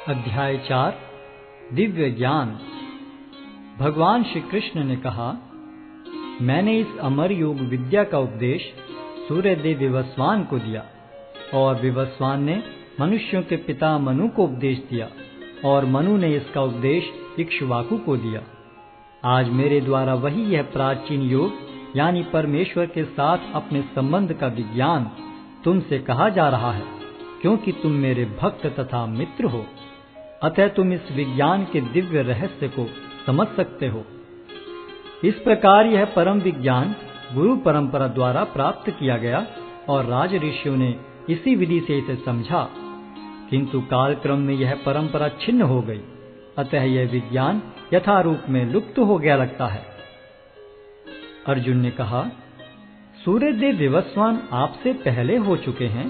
अध्याय 4 दिव्य ज्ञान। भगवान श्री कृष्ण ने कहा, मैंने इस अमर योग विद्या का उपदेश सूर्यदेव विवस्वान को दिया और विवस्वान ने मनुष्यों के पिता मनु को उपदेश दिया और मनु ने इसका उपदेश इक्ष्वाकु को दिया। आज मेरे द्वारा वही यह प्राचीन योग यानी परमेश्वर के साथ अपने संबंध का विज्ञान तुमसे कहा जा रहा है, क्योंकि तुम मेरे भक्त तथा मित्र हो। अतः तुम इस विज्ञान के दिव्य रहस्य को समझ सकते हो। इस प्रकार यह परम विज्ञान गुरु परंपरा द्वारा प्राप्त किया गया और राज ऋषियों ने इसी विधि से इसे समझा, किंतु कालक्रम में यह परंपरा छिन्न हो गई। अतः यह विज्ञान यथारूप में लुप्त हो गया लगता है। अर्जुन ने कहा, सूर्यदेव विवस्वान आपसे पहले हो चुके हैं,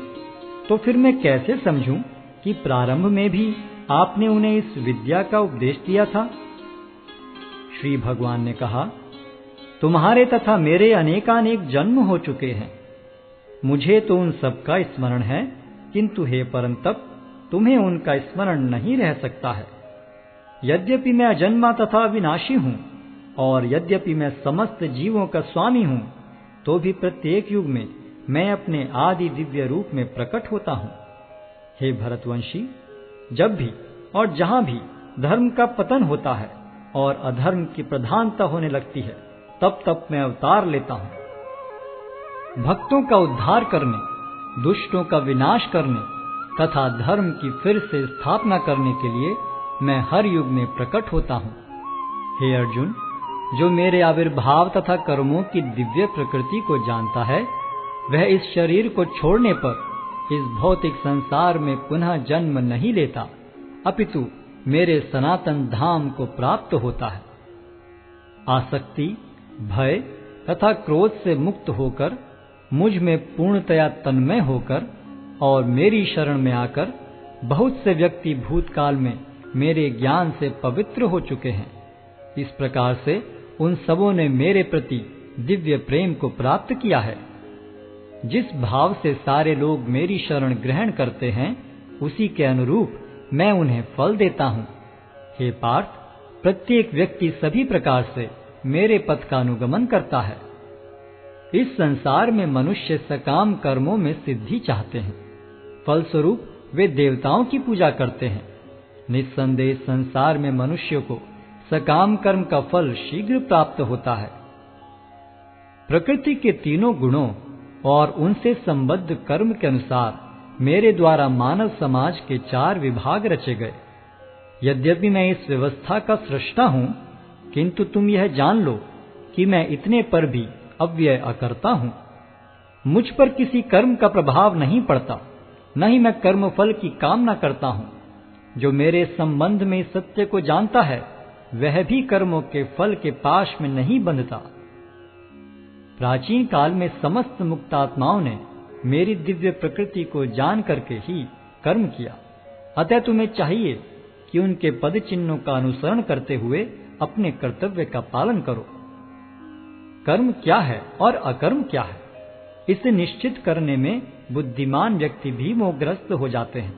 तो फिर मैं कैसे समझूं कि प्रारंभ में भी आपने उन्हें इस विद्या का उपदेश दिया था। श्री भगवान ने कहा, तुम्हारे तथा मेरे अनेकानेक जन्म हो चुके हैं। मुझे तो उन सब का स्मरण है, किंतु हे परंतप, तुम्हें उनका स्मरण नहीं रह सकता है। यद्यपि मैं अजन्मा तथा अविनाशी हूँ और यद्यपि मैं समस्त जीवों का स्वामी हूँ, तो भी प्रत्येक युग में मैं अपने आदि दिव्य रूप में प्रकट होता हूँ। हे भरतवंशी, जब भी और जहां भी धर्म का पतन होता है और अधर्म की प्रधानता होने लगती है, तब तब मैं अवतार लेता हूं। भक्तों का उद्धार करने, दुष्टों का विनाश करने तथा धर्म की फिर से स्थापना करने के लिए मैं हर युग में प्रकट होता हूं। हे अर्जुन, जो मेरे आविर्भाव तथा कर्मों की दिव्य प्रकृति को जानता है, वह इस शरीर को छोड़ने पर इस भौतिक संसार में पुनः जन्म नहीं लेता, अपितु मेरे सनातन धाम को प्राप्त होता है। आसक्ति, भय तथा क्रोध से मुक्त होकर मुझ में पूर्णतया तन्मय होकर और मेरी शरण में आकर बहुत से व्यक्ति भूतकाल में मेरे ज्ञान से पवित्र हो चुके हैं। इस प्रकार से उन सबों ने मेरे प्रति दिव्य प्रेम को प्राप्त किया है। जिस भाव से सारे लोग मेरी शरण ग्रहण करते हैं, उसी के अनुरूप मैं उन्हें फल देता हूँ। हे पार्थ, प्रत्येक व्यक्ति सभी प्रकार से मेरे पथ का अनुगमन करता है। इस संसार में मनुष्य सकाम कर्मों में सिद्धि चाहते हैं, फलस्वरूप वे देवताओं की पूजा करते हैं। निस्संदेह संसार में मनुष्य को सकाम कर्म का फल शीघ्र प्राप्त होता है। प्रकृति के तीनों गुणों और उनसे संबद्ध कर्म के अनुसार मेरे द्वारा मानव समाज के 4 विभाग रचे गए। यद्यपि मैं इस व्यवस्था का सृष्टा हूँ, किंतु तुम यह जान लो कि मैं इतने पर भी अव्यय अकर्ता हूँ। मुझ पर किसी कर्म का प्रभाव नहीं पड़ता, न ही मैं कर्म फल की कामना करता हूँ। जो मेरे संबंध में इस सत्य को जानता है, वह भी कर्मों के फल के पाश में नहीं बंधता। प्राचीन काल में समस्त मुक्तात्माओं ने मेरी दिव्य प्रकृति को जान करके ही कर्म किया। अतः तुम्हें चाहिए कि उनके पद चिन्हों का अनुसरण करते हुए अपने कर्तव्य का पालन करो। कर्म क्या है और अकर्म क्या है, इसे निश्चित करने में बुद्धिमान व्यक्ति भी मोहग्रस्त हो जाते हैं।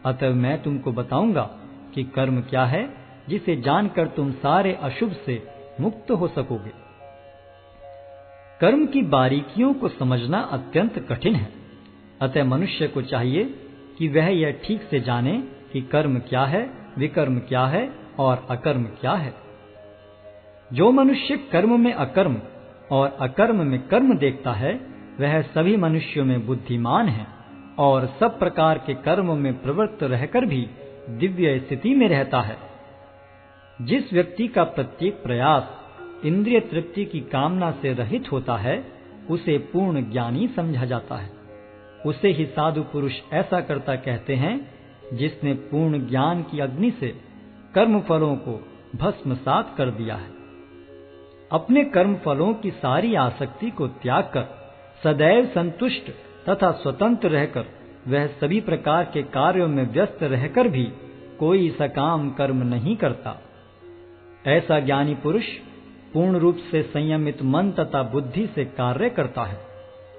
अतः मैं तुमको बताऊंगा कि कर्म क्या है, जिसे जानकर तुम सारे अशुभ से मुक्त हो सकोगे। कर्म की बारीकियों को समझना अत्यंत कठिन है। अतः मनुष्य को चाहिए कि वह यह ठीक से जाने कि कर्म क्या है, विकर्म क्या है और अकर्म क्या है। जो मनुष्य कर्म में अकर्म और अकर्म में कर्म देखता है, वह सभी मनुष्यों में बुद्धिमान है और सब प्रकार के कर्मों में प्रवृत्त रहकर भी दिव्य स्थिति में रहता है। जिस व्यक्ति का प्रत्येक प्रयास इंद्रिय तृप्ति की कामना से रहित होता है, उसे पूर्ण ज्ञानी समझा जाता है। उसे ही साधु पुरुष ऐसा करता कहते हैं, जिसने पूर्ण ज्ञान की अग्नि से कर्म फलों को भस्मसात कर दिया है। अपने कर्म फलों की सारी आसक्ति को त्याग कर सदैव संतुष्ट तथा स्वतंत्र रहकर वह सभी प्रकार के कार्यों में व्यस्त रहकर भी कोई सकाम कर्म नहीं करता। ऐसा ज्ञानी पुरुष पूर्ण रूप से संयमित मन तथा बुद्धि से कार्य करता है,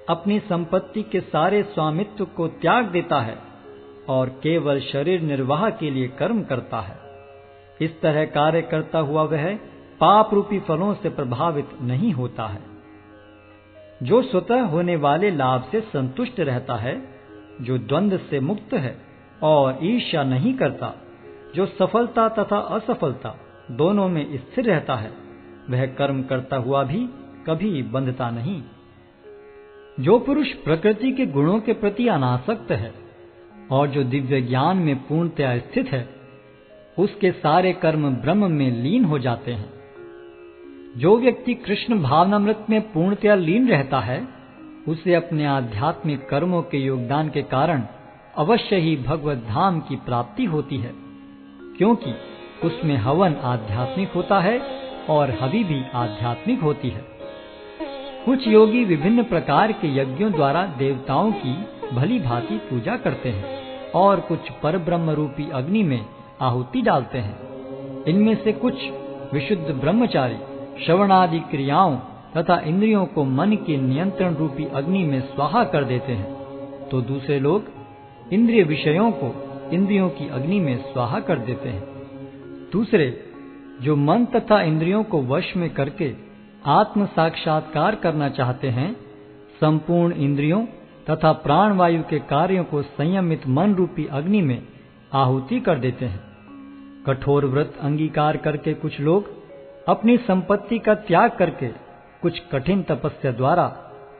अपनी संपत्ति के सारे स्वामित्व को त्याग देता है और केवल शरीर निर्वाह के लिए कर्म करता है। इस तरह कार्य करता हुआ वह पाप रूपी फलों से प्रभावित नहीं होता है। जो स्वतः होने वाले लाभ से संतुष्ट रहता है, जो द्वंद्व से मुक्त है और ईर्ष्या नहीं करता, जो सफलता तथा असफलता दोनों में स्थिर रहता है, वह कर्म करता हुआ भी कभी बंधता नहीं। जो पुरुष प्रकृति के गुणों के प्रति अनासक्त है और जो दिव्य ज्ञान में पूर्णतया स्थित है, उसके सारे कर्म ब्रह्म में लीन हो जाते हैं। जो व्यक्ति कृष्ण भावनामृत में पूर्णतया लीन रहता है, उसे अपने आध्यात्मिक कर्मों के योगदान के कारण अवश्य ही भगवत धाम की प्राप्ति होती है, क्योंकि उसमें हवन आध्यात्मिक होता है और हवि भी आध्यात्मिक होती है। कुछ योगी विभिन्न प्रकार के यज्ञों द्वारा देवताओं की भली भांति पूजा करते हैं और कुछ परब्रह्म रूपी अग्नि में आहुति डालते हैं। इनमें से कुछ विशुद्ध ब्रह्मचारी श्रवणादि क्रियाओं तथा इंद्रियों को मन के नियंत्रण रूपी अग्नि में स्वाहा कर देते हैं, तो दूसरे लोग इंद्रिय विषयों को इंद्रियों की अग्नि में स्वाहा कर देते हैं। दूसरे जो मन तथा इंद्रियों को वश में करके आत्म साक्षात्कार करना चाहते हैं, संपूर्ण इंद्रियों तथा प्राण वायु के कार्यों को संयमित मन रूपी अग्नि में आहुति कर देते हैं। कठोर व्रत अंगीकार करके कुछ लोग अपनी संपत्ति का त्याग करके, कुछ कठिन तपस्या द्वारा,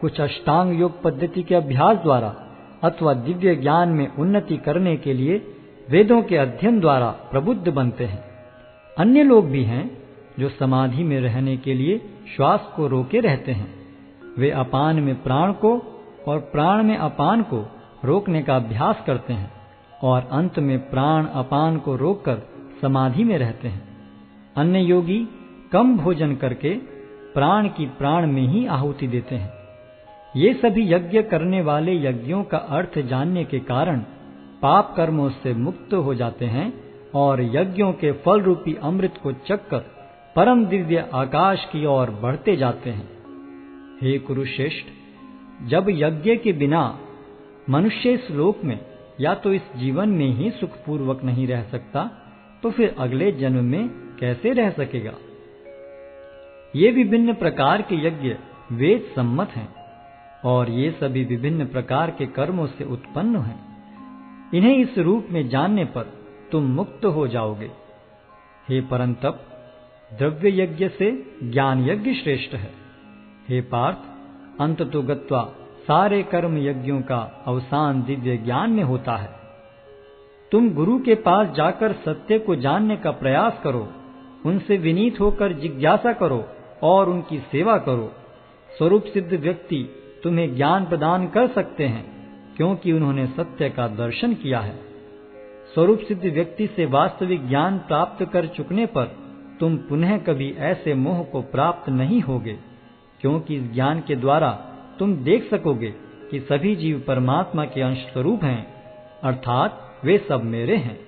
कुछ अष्टांग योग पद्धति के अभ्यास द्वारा अथवा दिव्य ज्ञान में उन्नति करने के लिए वेदों के अध्ययन द्वारा प्रबुद्ध बनते हैं। अन्य लोग भी हैं जो समाधि में रहने के लिए श्वास को रोके रहते हैं। वे अपान में प्राण को और प्राण में अपान को रोकने का अभ्यास करते हैं और अंत में प्राण अपान को रोककर समाधि में रहते हैं। अन्य योगी कम भोजन करके प्राण की प्राण में ही आहुति देते हैं। ये सभी यज्ञ करने वाले यज्ञों का अर्थ जानने के कारण पाप कर्मों से मुक्त हो जाते हैं और यज्ञों के फल रूपी अमृत को चखकर परम दिव्य आकाश की ओर बढ़ते जाते हैं। हे कुरुश्रेष्ठ, जब यज्ञ के बिना मनुष्य इस लोक में या तो इस जीवन में ही सुखपूर्वक नहीं रह सकता, तो फिर अगले जन्म में कैसे रह सकेगा। ये विभिन्न प्रकार के यज्ञ वेद सम्मत हैं और ये सभी विभिन्न प्रकार के कर्मों से उत्पन्न हैं। इन्हें इस रूप में जानने पर तुम मुक्त हो जाओगे। हे परंतप, द्रव्य यज्ञ से ज्ञान यज्ञ श्रेष्ठ है। हे पार्थ, अंततो गत्वा सारे कर्म यज्ञों का अवसान दिव्य ज्ञान में होता है। तुम गुरु के पास जाकर सत्य को जानने का प्रयास करो, उनसे विनीत होकर जिज्ञासा करो और उनकी सेवा करो। स्वरूप सिद्ध व्यक्ति तुम्हें ज्ञान प्रदान कर सकते हैं, क्योंकि उन्होंने सत्य का दर्शन किया है। स्वरूप सिद्ध व्यक्ति से वास्तविक ज्ञान प्राप्त कर चुकने पर तुम पुनः कभी ऐसे मोह को प्राप्त नहीं होगे, क्योंकि इस ज्ञान के द्वारा तुम देख सकोगे कि सभी जीव परमात्मा के अंश स्वरूप हैं, अर्थात वे सब मेरे हैं।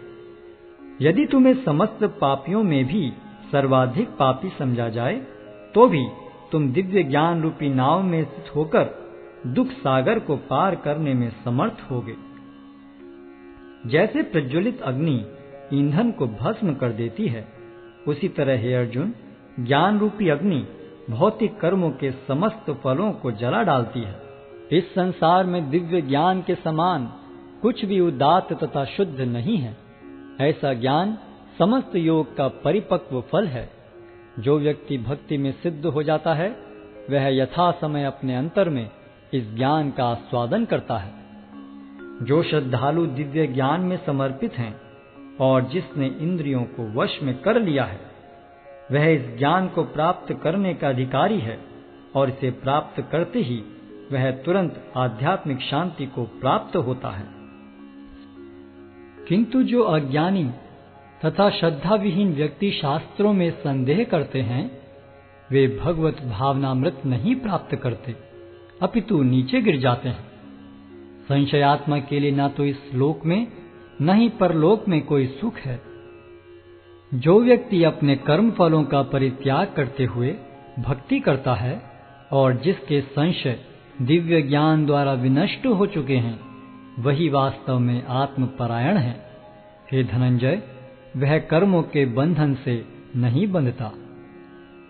यदि तुम्हें समस्त पापियों में भी सर्वाधिक पापी समझा जाए, तो भी तुम दिव्य ज्ञान रूपी नाव में स्थित होकर दुख सागर को पार करने में समर्थ होगे। जैसे प्रज्वलित अग्नि ईंधन को भस्म कर देती है, उसी तरह हे अर्जुन, ज्ञान रूपी अग्नि भौतिक कर्मों के समस्त फलों को जला डालती है। इस संसार में दिव्य ज्ञान के समान कुछ भी उदात्त तथा शुद्ध नहीं है। ऐसा ज्ञान समस्त योग का परिपक्व फल है। जो व्यक्ति भक्ति में सिद्ध हो जाता है, वह यथा समय अपने अंतर में इस ज्ञान का आस्वादन करता है। जो श्रद्धालु दिव्य ज्ञान में समर्पित हैं और जिसने इंद्रियों को वश में कर लिया है, वह इस ज्ञान को प्राप्त करने का अधिकारी है और इसे प्राप्त करते ही वह तुरंत आध्यात्मिक शांति को प्राप्त होता है। किंतु जो अज्ञानी तथा श्रद्धा विहीन व्यक्ति शास्त्रों में संदेह करते हैं, वे भगवत भावनामृत नहीं प्राप्त करते, अपितु नीचे गिर जाते हैं। संशयात्मा के लिए न तो इस लोक में न ही परलोक में कोई सुख है। जो व्यक्ति अपने कर्म फलों का परित्याग करते हुए भक्ति करता है और जिसके संशय दिव्य ज्ञान द्वारा विनष्ट हो चुके हैं, वही वास्तव में आत्मपरायण है। हे धनंजय, वह कर्मों के बंधन से नहीं बंधता।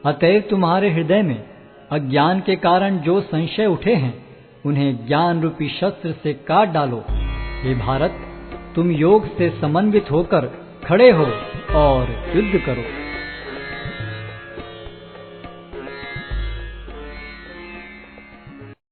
अतएव तुम्हारे हृदय में अज्ञान के कारण जो संशय उठे हैं, उन्हें ज्ञान रूपी शस्त्र से काट डालो। हे भारत, तुम योग से समन्वित होकर खड़े हो और युद्ध करो।